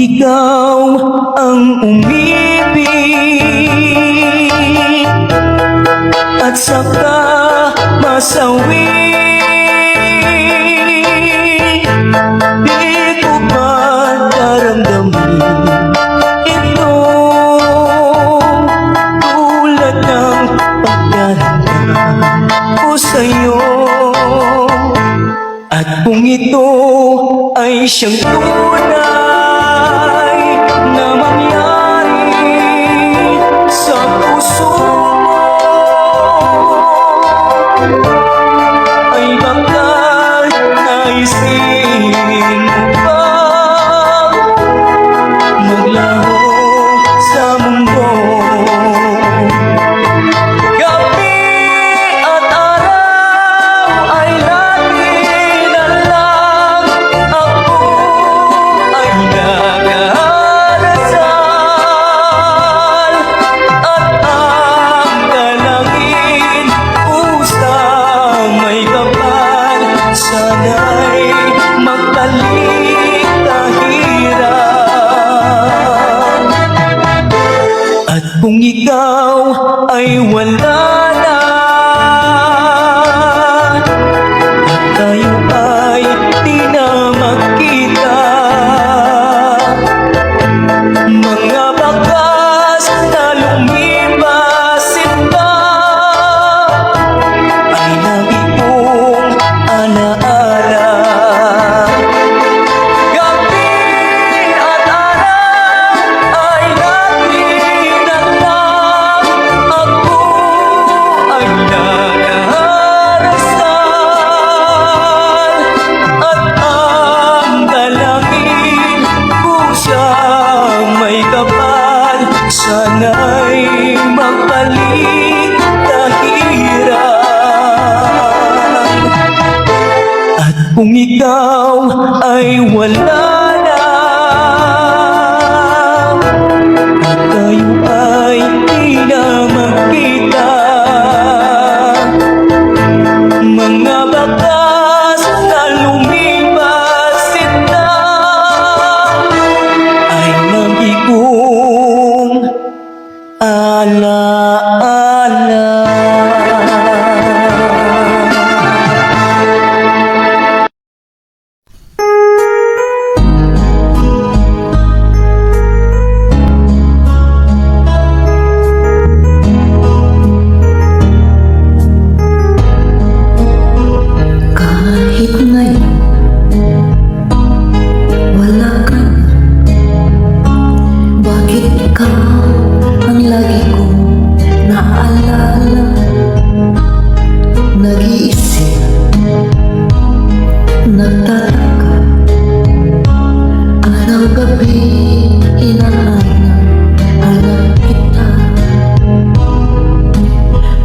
ikaw ang umibig at saka masawi, di ko ba daramdamin ito tulad ng pagdaramdam ko sa'yo? At kung ito ay siyang tunay na mangyari sa puso mo, ay bakal naisin mo ba maglaho sa mundo? Gabi at araw ay lagi na lang ako ay nagdarasal, at ang dalangin pusang may kapal, sana'y magtalik kahirap. At kung ikaw ay wala na at tayo ay di na magkita, mga bakas na lumibasin na ay lagi kong alaala. Gabi at araw ay lagi na lang ako ay nagdarasal, at ang dalangin ko siyang may kapal, sana'y magbalik kahirap. At kung ikaw ay wala na at tayo ay di na magkita, mga bakas na lumibasin na ay lagi kong alaala. Kahit ngayon wala ka na, bakit ikaw ang lagi kong naalala? Nag-iisip, nagtataka, araw-gabi hinahanap kita.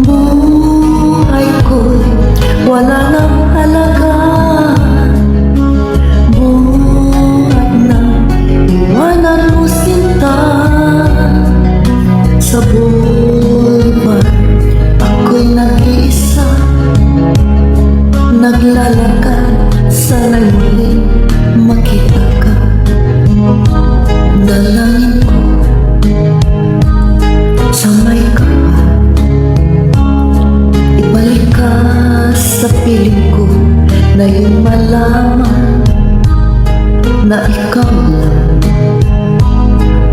Buhay ko'y wala nang halaga, buhat na iwanan mo sinta. Sa bulbar ako'y nag-iisa, naglalakad, sana'y muling makita ka. Dalangin ko sa may kapal, ibalik ka sa piling ko, na yung malaman na ikaw lang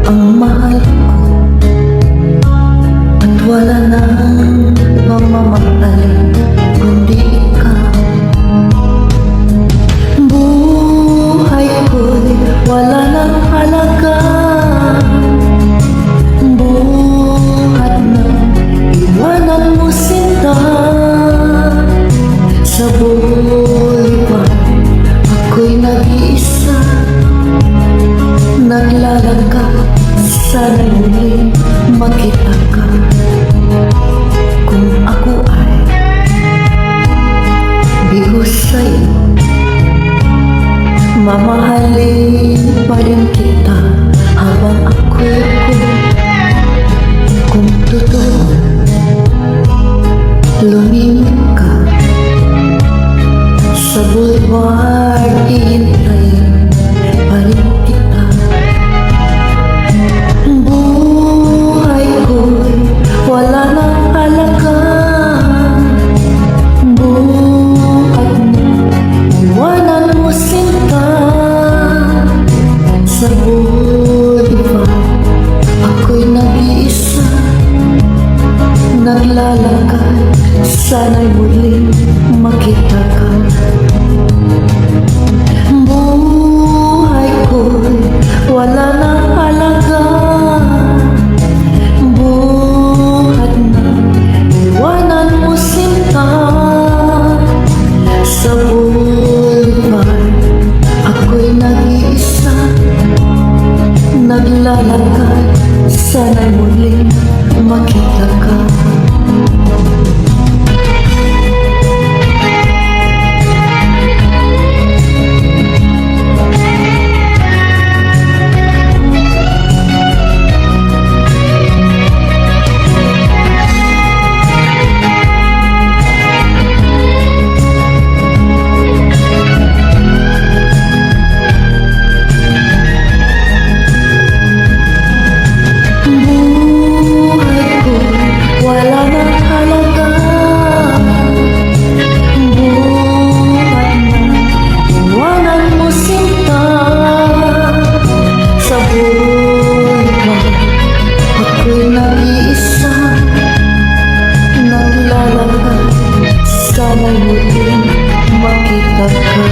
ang mahal ko, at wala nang mamamahalin kundi ikaw. Buhay ko'y wala nang halaga, buhat na iwanan mo sinta. Sa bulwan ako'y nag-iisa, naglalakad, sana'y muling makita ka. Kung ako ay bihos sa'yo, mamahalin pa rin kita habang ako'y ako. Kung totoo lumimik ka sa bulwar, ihintayin pa rin kita. boulevard ako'y nag-iisa, naglalakad, sana'y muling makita ka. Buhay ko'y wala na halaga, buhat na iwanan mo sinta. Sa boulevard ako'y nag-iisa, naglalakad, sana'y muling makita ka. Buhay ko wala na halaga, buhat na iwanan mo sinta. Sa boulevard ako'y nag-iisa, naglalakad, sana'y muling makita ka.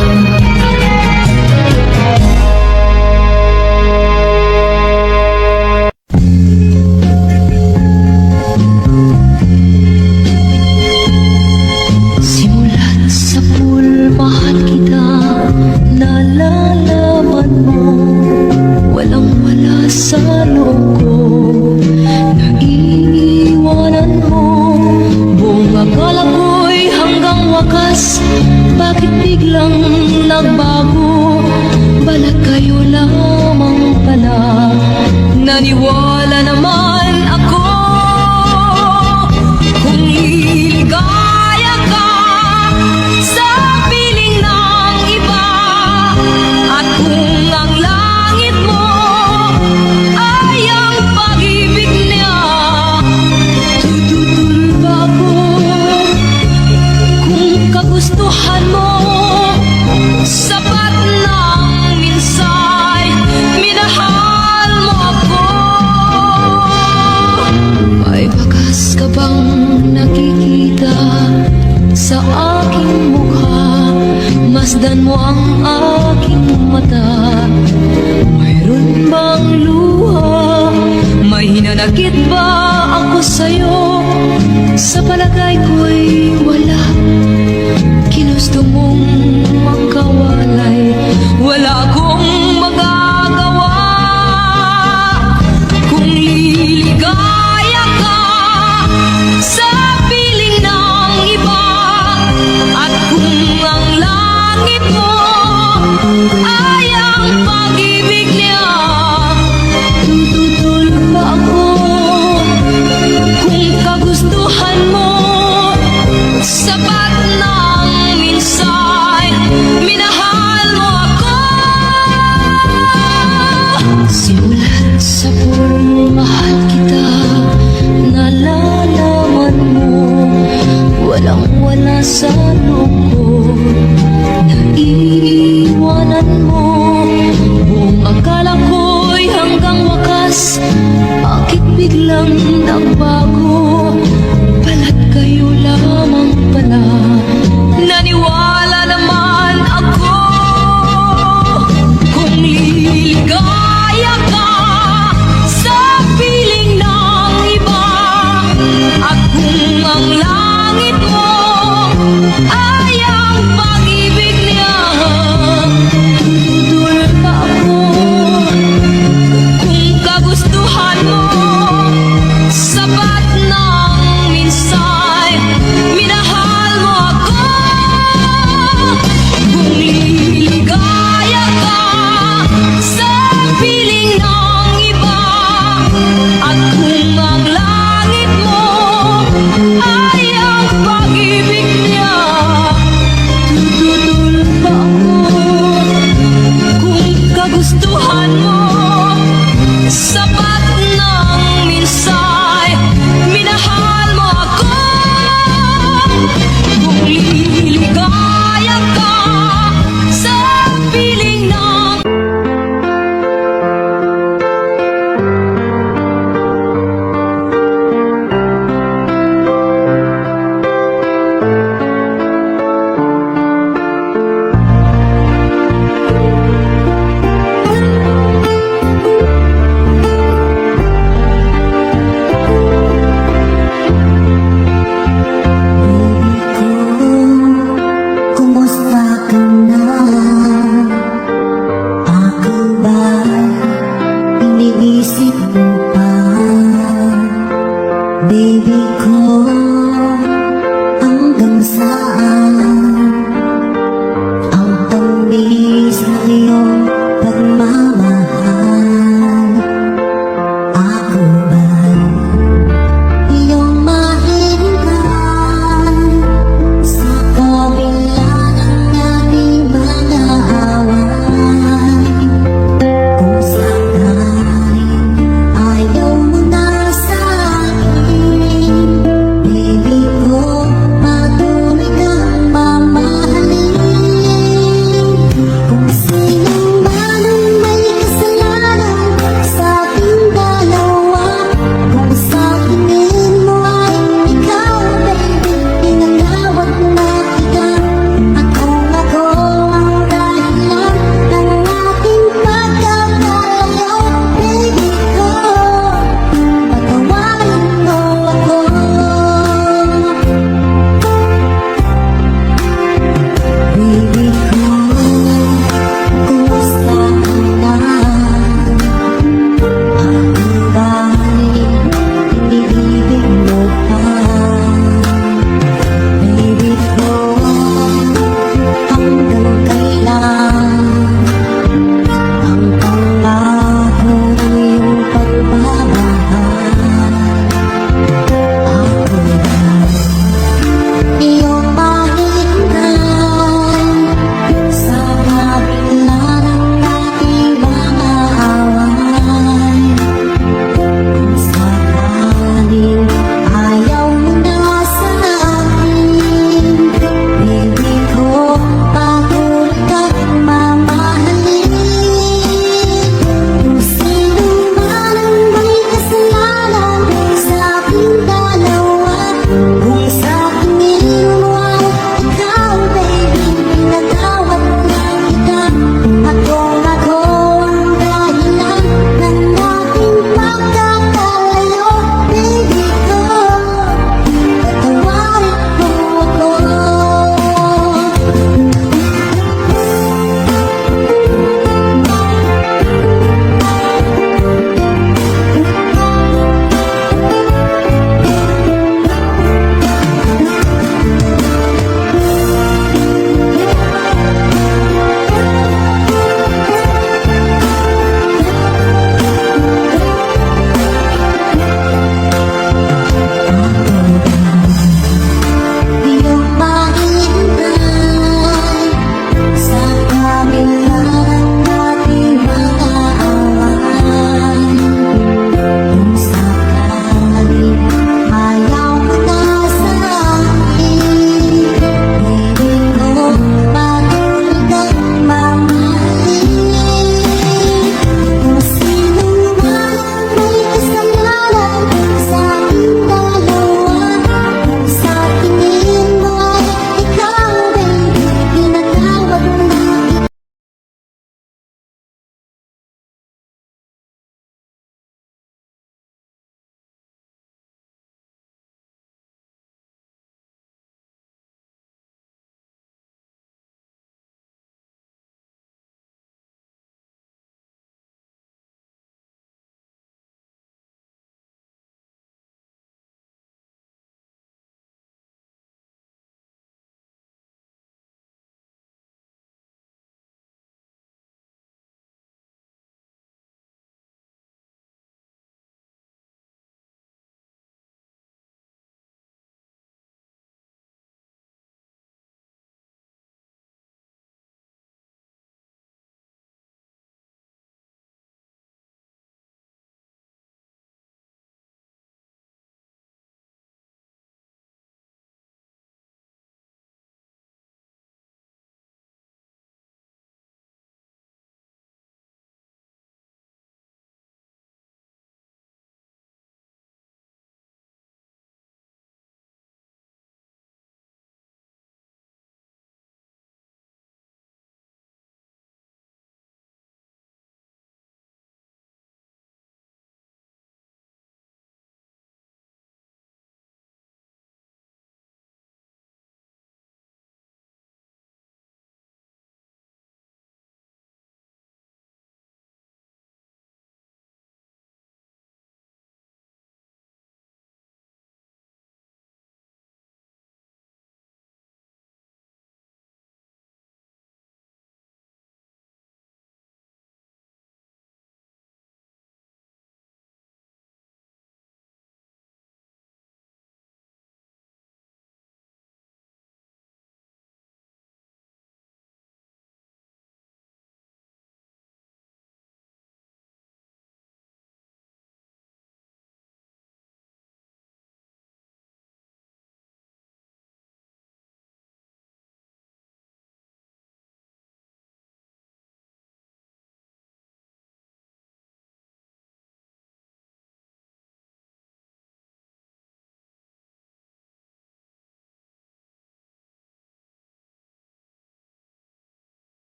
Simulat sa pool, mahal kita, nalalaman mo, walang-wala sa loob ko, naiiwanan mo, buong akala ko'y hanggang wakas, bakit biglang nagbago, balat kayo lamang pala, naniwala naman ako, kung liligaya ka sa piling ng iba, at kung ang langit mo ay ang pag-ibig niya, tututul ba ako kung kagustuhan mo, sapat ng minsay minahal mo ako. May bakas ka bang nakikita sa aking mukha? Masdan mo ang aking mata. Mayroon bang luha? May hinanakit ba ako sa'yo? Sa palagay ko'y wala. Ginusto mong magkawalay, wala akong magagawa. Kung liligaya ka sa piling ng iba, at kung ang langit mo ay ang pag-ibig niya, tututol ba ako kung kagustuhan mo, sapat ng minsay minahal mo ako. Simulat sa pool, mahal kita, nalalaman mo, walang-wala sa loob ko, naiiwanan mo, buong akala ko'y hanggang wakas, bakit biglang nagbago, balat kayo lamang pala, naniwala naman ako, kung liligaya ka sa piling ng iba, at kung ang langit mo ay ang pag-ibig niya, iniisip mo pa, baby ko.